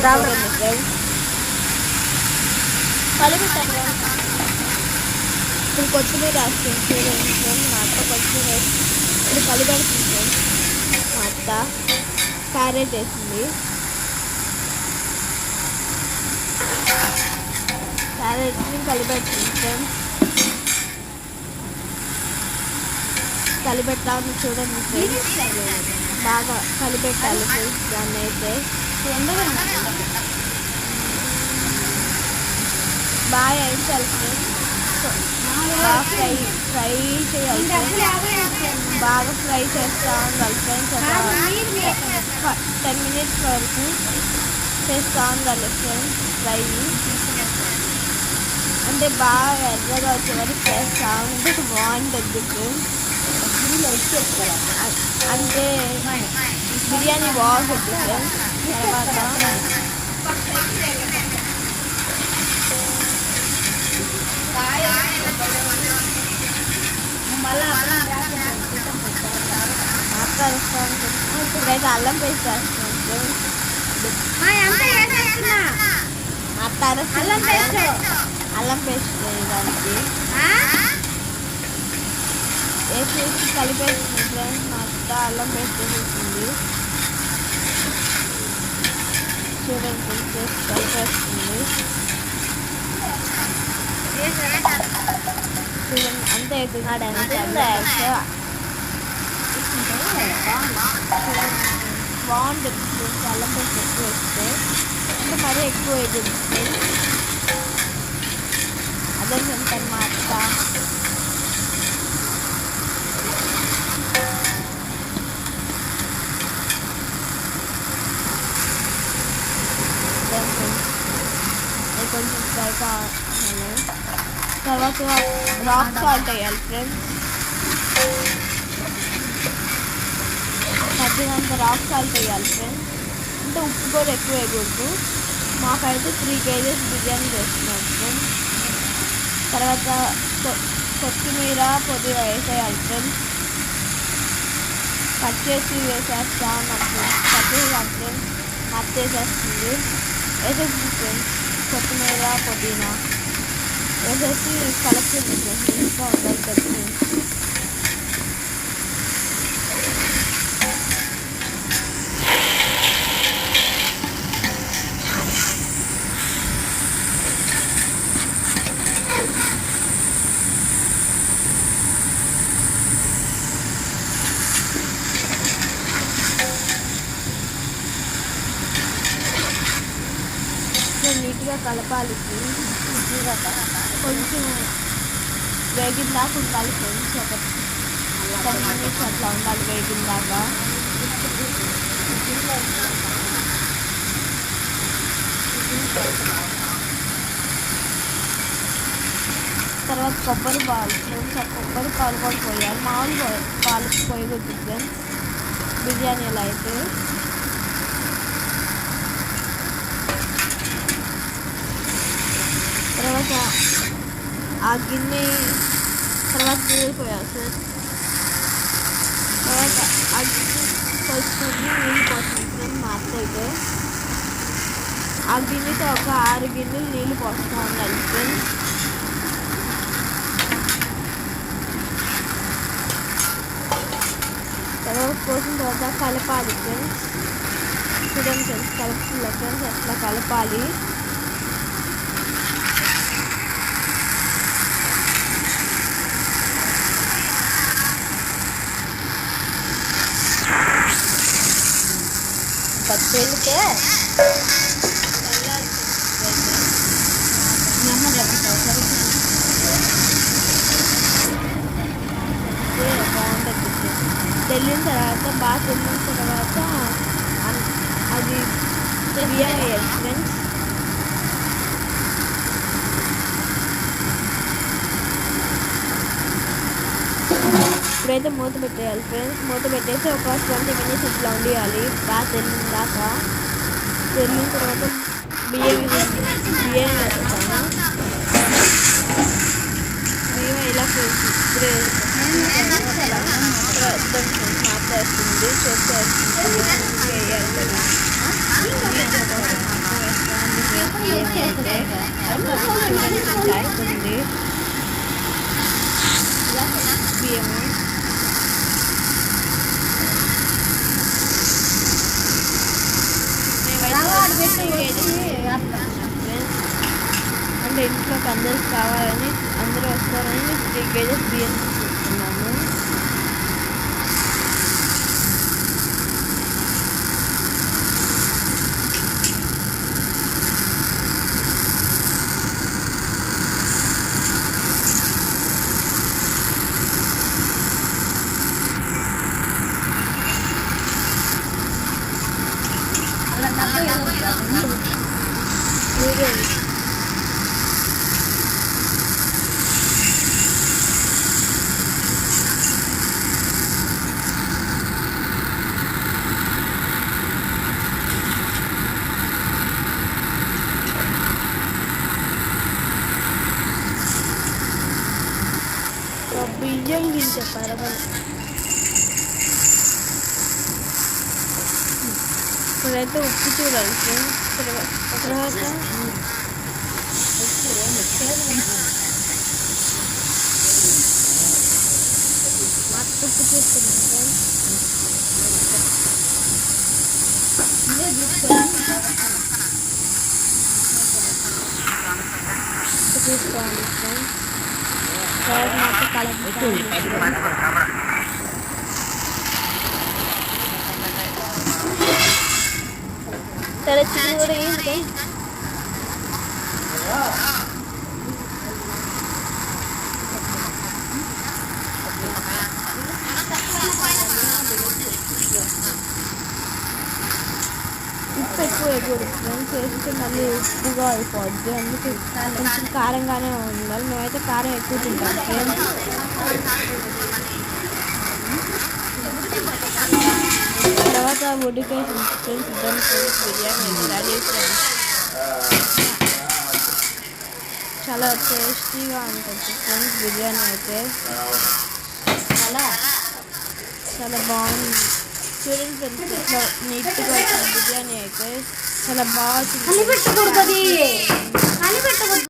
చూడండి ఫ్రెండ్స్. కలిపెట్టాను. ఇప్పుడు కొత్తిమీర వేస్తుంది చూడండి ఫ్రెండ్స్. మా అత్త కొత్తిమీర వేసి ఇప్పుడు కలిపెడుతుంది ఫ్రెండ్స్. మా అత్త క్యారెట్ వేసింది. క్యారెట్ని కలిపెడుతుంది ఫ్రెండ్స్. కలిపెట్టాలని చూడండి ఫ్రెండ్స్. బాగా కలిపెట్టాలి ఫ్రెండ్స్. దాన్ని అయితే బాగా వేయించాలి ఫ్రెండ్స్. బాగా ఫ్రై చేయాలి ఫ్రెండ్స్. బాగా ఫ్రై చేస్తూ ఉండాలి ఫ్రెండ్స్. ఒక 10 minutes వరకు చేస్తూ ఉండాలి ఫ్రెండ్స్. ఫ్రై అంటే బాగా ఎర్రగా వచ్చే వరకు చేస్తూ ఉంటే బాగుంటుంది ఫ్రెండ్స్. అంటే బిర్యానీ బాగుంటుంది ఫ్రెండ్స్. తర్వాత ఇప్పుడైతే అల్లం పేస్ట్ వేస్తున్నాం ఫ్రెండ్స్. అల్లం పేస్ట్ వేయడానికి వేసేసి కలిపేస్తుంది ఫ్రెండ్స్. మా అత్త అల్లం పేస్ట్ వేసేసింది చూడండి ఫ్రెండ్స్. వేసి కలిపేస్తుంది చూడండి. అంతే బాగుంటుంది ఫ్రెండ్స్. అల్లం పేస్ట్ ఎక్కువ వేస్తే అంటే మరీ ఎక్కువ వేయదు ఫ్రెండ్స్. అదే ఫ్రెండ్స్ మా అత్త కొంచెం ఫ్రై కావాలి. తర్వాత రాక్ సాల్ట్ వేయాలి ఫ్రెండ్స్. తగ్గినంత రాక్ సాల్ట్ వేయాలి ఫ్రెండ్స్. అంటే ఉప్పు కూడా ఎక్కువ వేయకూడదు. మాకైతే 3 kgs బిర్యానీ చేస్తున్నాం ఫ్రెండ్స్. తర్వాత కొత్తిమీర పుదీనా వేసేయాలి ఫ్రెండ్స్. కట్ చేసి వేసేస్తా ఉన్నాం ఫ్రెండ్స్. కట్ చేసాం ఫ్రెండ్స్. మత్తు వేసేస్తుంది. వేసేసి ఫ్రెండ్స్ కొత్తిమీర పుదీనా వేసేసి కలుపుతుంది ఫ్రెండ్స్. ఇంకా ఉండాలి ఫ్రెండ్స్. నీట్గా కలపాలి కొంచెం వేగిందాకా ఉండాలి ఫ్రెండ్స్. ఒక 10 minutes అట్లా ఉండాలి వేగిందాకా. తర్వాత కొబ్బరి పాలు ఫ్రెండ్స్. ఆ కొబ్బరి పాలు కూడా పోయాలి. మామూలు పాలు పోయకూడదు ఫ్రెండ్స్ బిర్యానీలో అయితే. తర్వాత ఆ గిన్నె తర్వాత నీళ్ళు పోయాలి సార్. తర్వాత ఆ గిన్నె పోసుకొని నీళ్ళు పోస్తుంది ఫ్రెండ్స్. మా అత్త అయితే ఆ గిన్నెతో ఒక 6 గిన్నెలు నీళ్ళు పోస్తూ ఉండాలి ఫ్రెండ్స్. తర్వాత పోసిన తర్వాత కలపాలి ఫ్రెండ్స్. చూడండి ఫ్రెండ్స్ కలుపుతుందా ఫ్రెండ్స్ అట్లా కలపాలి. పెళ్ళికే బాగుంటుంది. తెల్లిన తర్వాత బాగా తెల్లిన తర్వాత అది బియ్యం వేయాలి ఫ్రెండ్స్. ఇప్పుడైతే మూత పెట్టేయాలి ఫ్రెండ్స్. మూత పెట్టేసి ఒక 20 minutes ఇట్లా ఉండియాలి బాగా తెల్లిన దాకా. తెల్లిన తర్వాత బియ్యం వేస్తాను. బియ్యం ఇలా ఇప్పుడే మాట్లాడుతుంది చేస్తుంది వేయాలి. బిర్యానీ అయితే చూడండి చేస్తుంది బియ్యము అంటే ఇంట్లోకి అందరూ కావాలని అందరూ వస్తారని 3 kgs బియ్యం తీసుకున్నాము. బియ్యం గింజ పరగలు ఇప్పుడైతే ఉప్పు చూడాలి ఫ్రెండ్స్. తర్వాత ఉప్పు చూస్తున్నాం చూసుకోవాలి ఫ్రెండ్స్. సరే చికెన్ కూడా ఏంటి ఉప్పు ఎక్కువ వేయకూడదు ఫ్రెండ్స్. వేస్తే మళ్ళీ ఉప్పుగా అయిపోద్ది. అందుకే కొంచెం కారంగానే ఉండాలి. మేమైతే కారం ఎక్కువ తింటాం ఫ్రెండ్స్. తర్వాత ఉడికేసి ఫ్రెండ్స్ బిర్యానీ రెడీ ఫ్రెండ్స్. చాలా టేస్టీగా ఉంటుంది ఫ్రెండ్స్. బిర్యానీ అయితే చాలా బాగుంది చూడండి ఫ్రెండ్స్. ఇట్లా నీట్గా వచ్చిన బిర్యానీ అయితే చాలా బాగా